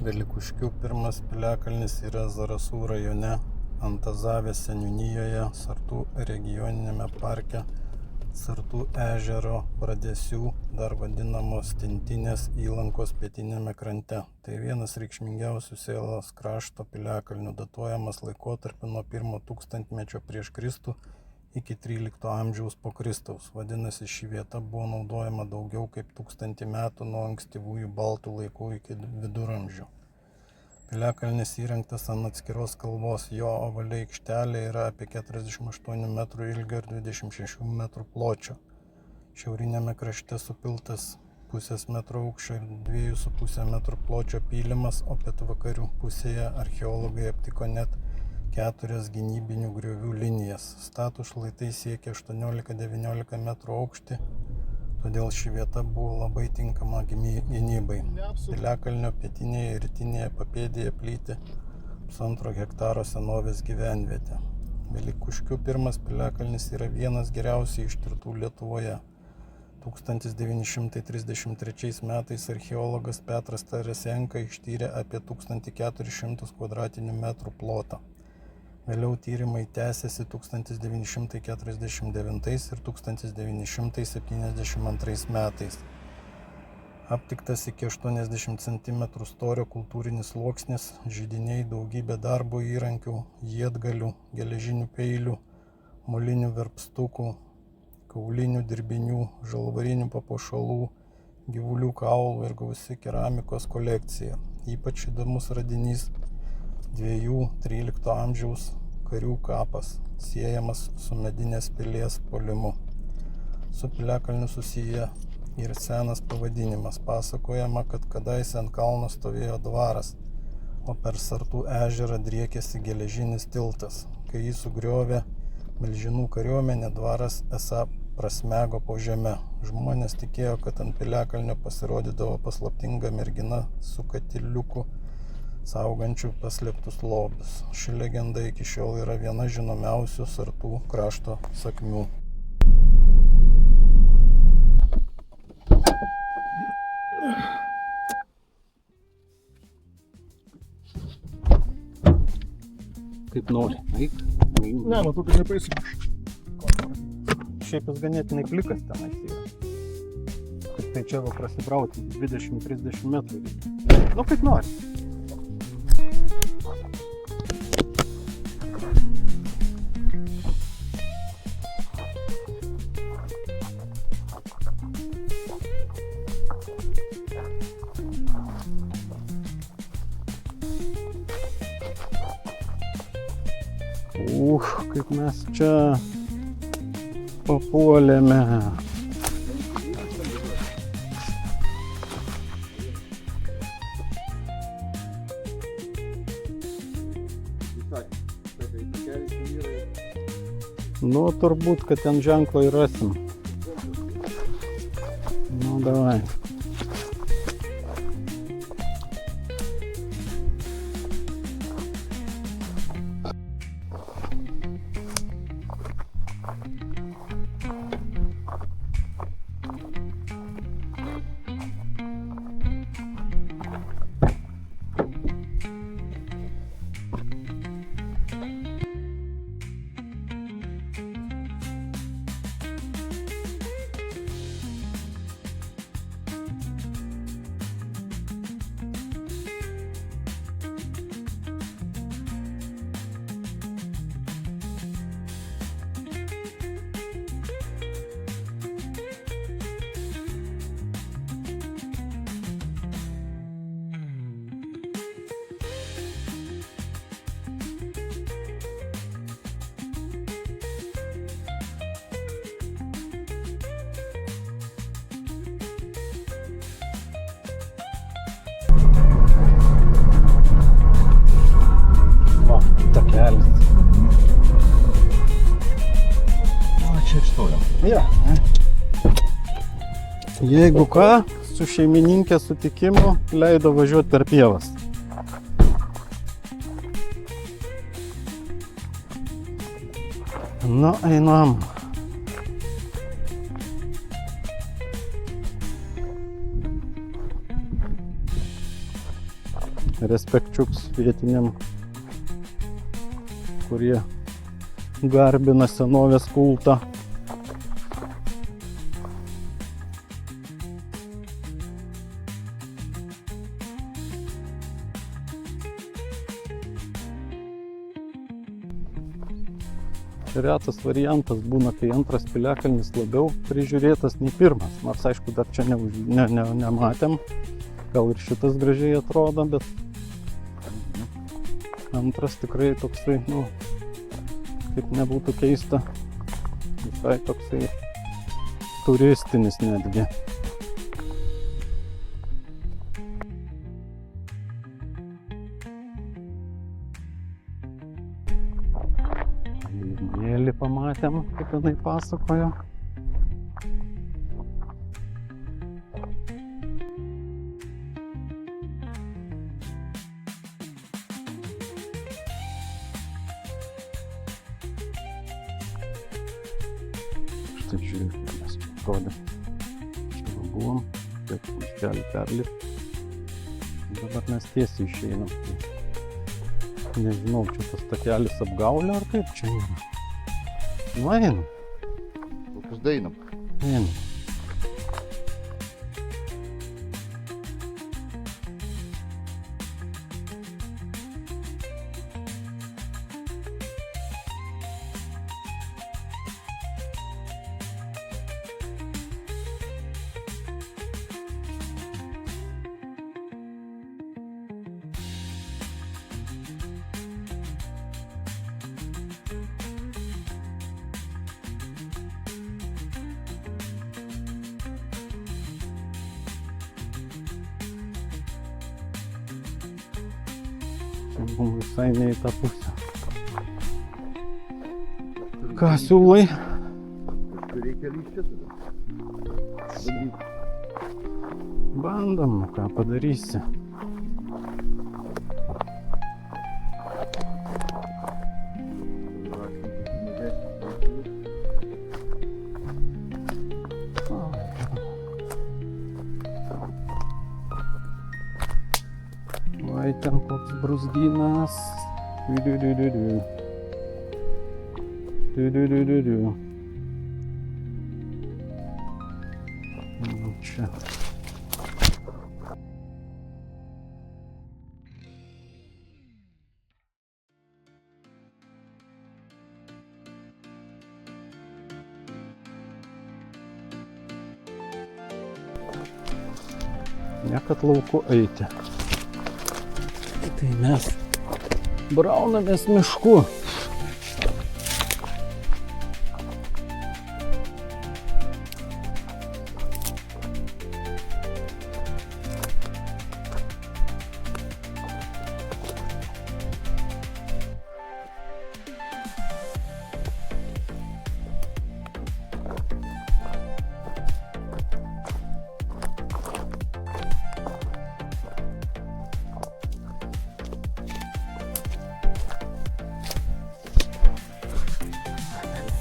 Velikuškių pirmas piliakalnis yra Zarasų rajone, Antazavės seniūnijoje, Sartų regioniniame parke, Sartų ežero Bradesių, dar vadinamos Stintinės įlankos pietiniame krante. Tai vienas reikšmingiausių Sėlos krašto piliakalnių, datuojamas laikotarpiu nuo 1 tūkstantmečio prieš Kristų iki 13 amžiaus po Kristaus. Vadinasi, ši vieta buvo naudojama daugiau kaip 1000 metų nuo ankstyvųjų baltų laikų iki viduramžių. Piliakalnis įrengtas ant atskiros kalvos, jo ovali aikštelė yra apie 48 metrų ilgio ir 26 metrų pločio. Šiaurinėme krašte supiltas 0,5 metro aukščio ir 2,5 metrų pločio pylimas, o pietvakarių pusėje archeologai aptiko net 4 gynybinių griovių linijas. Statūs šlaitai siekia 18-19 metrų aukštį, todėl ši vieta buvo labai tinkama gynybai. Piliakalnio pietinėje ir rytinėje papėdėje plyti 1,5 hektaro senovės gyvenvietė. Velikuškių pirmas piliakalnis yra vienas geriausiai ištirtų Lietuvoje. 1933 metais archeologas Petras Tarasenka ištyrė apie 1400 kvadratinių metrų plotą. Vėliau tyrimai tęsėsi 1949 ir 1972 metais. Aptiktas iki 80 cm storio kultūrinis sluoksnis, židiniai, daugybė darbo įrankių, ietgalių, geležinių peilių, molinių verpstukų, kaulinių dirbinių, žalvarinių papuošalų, gyvulių kaulų ir gausi keramikos kolekcija. Ypač įdomus radinys 2-13 amžiaus karių kapas, siejamas su medinės pilies puolimu. Su piliakalniu susiję ir senas pavadinimas. Pasakojama, kad kadaise ant kalno stovėjo dvaras, o per Sartų ežerą driekėsi geležinis tiltas. Kai jį sugriovė milžinų kariuomenė, dvaras esą prasmego po žeme. Žmonės tikėjo, kad ant piliakalnio pasirodydavo paslaptinga mergina su katiliuku, saugančių paslėptus lobius. Ši legenda iki šiol yra viena žinomiausių Sartų krašto sakmių. Kaip nori, eik. Ne, matau, kad nepaisiu. Šiaip jis ganėtinai plikas tenais yra. Tik tai čia va prasibrauti 20-30 metrų. Nu, kaip nori. Kaip mes čia papuolėme. Nu, turbūt, kad ten ženklą ir rasim. Nu, davai. Takelis. O, čia stojam. Ja. Jeigu ką, su šeimininkės sutikimu leido važiuoti per pievas. Nu, einam. respekčiuks vietiniam, kurie garbina senovės kultą. Retas variantas būna, kai antras piliakalnis labiau prižiūrėtas nei pirmas. Nors aišku, dar čia nematėm. Gal ir šitas gražiai atrodo, bet antras tikrai toksai, kaip nebūtų keista, visai toksai turistinis netgi. Mėlį pamatėm, kaip jinai pasakojo. Štai žiūrėk, kaip mes čia atrodė. Čia buvom, kiek užkelį perlipt. Dabar mes tiesiai išeinam. Nežinau, čia tas takelis apgaulė ar kaip čia yra. Nu, einam. Kokius dainam? Einam. Visai ne į tą pusę. Ką siūlai? Reikia lyšti tada. Bandom, ką padarysi. Vai ten koks bruzgynas. Čia. Ne kad lauku eiti. Tai mes braunamės mišku.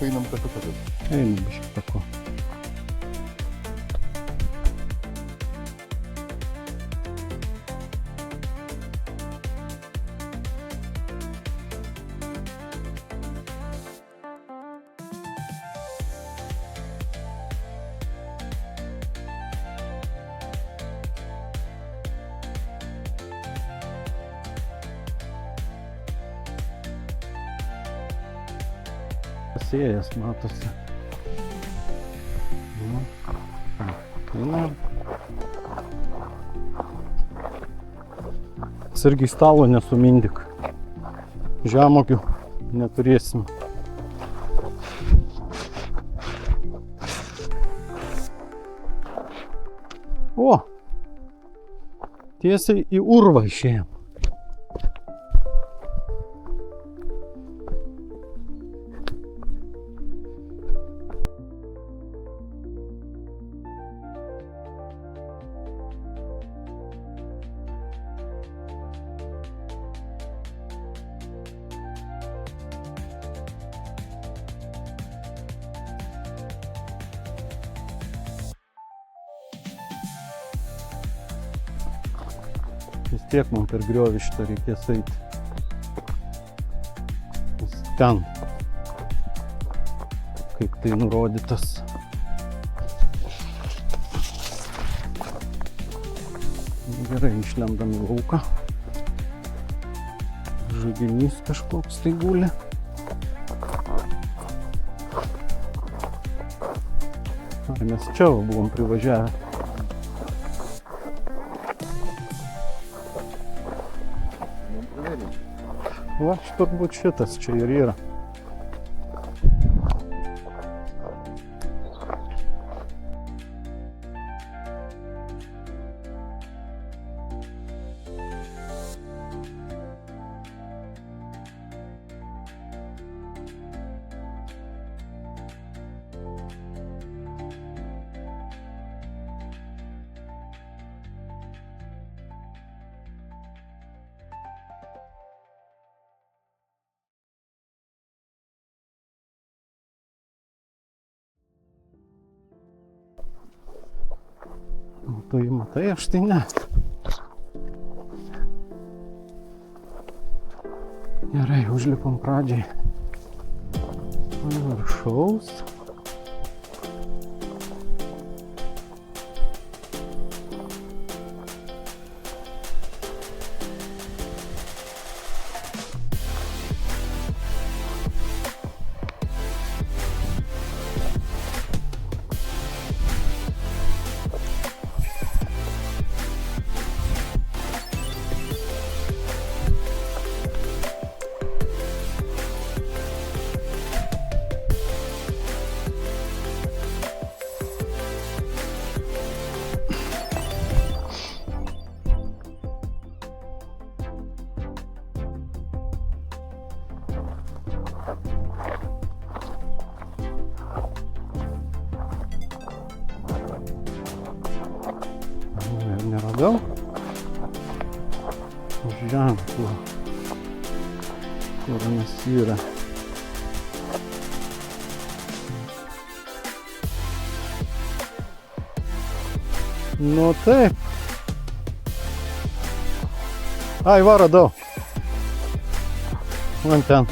Einam taku tada. Einam biškį taku. Pasėjęs matosi. Atsargiai stalo nesumindyk. Žemuogių neturėsim. O! Tiesiai į urvą išėjom. Vis tiek man per griovį šitą reikės eiti. Vis ten, kaip tai nurodytas. Gerai, išlendam į lauką. Žaginys kažkoks tai guli. Mes čia buvom privažiavę. Va, turbūt šitas čia ir yra. Tu jį matai, aš tai ne. Gerai, užlipam pradžiai ant viršaus. Neradau ženklo, kur mes yra. Nu taip. Ai, va, radau. Man ten.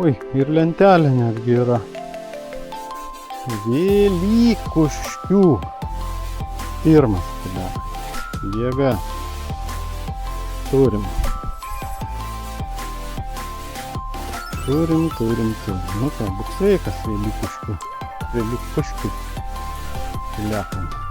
Oi, ir lentelė netgi yra. Velykuškių. Pirmas tada. Jėga. Turim. Nu ką, būk sveikas, Velykuškių. Velykuškių. Liekam.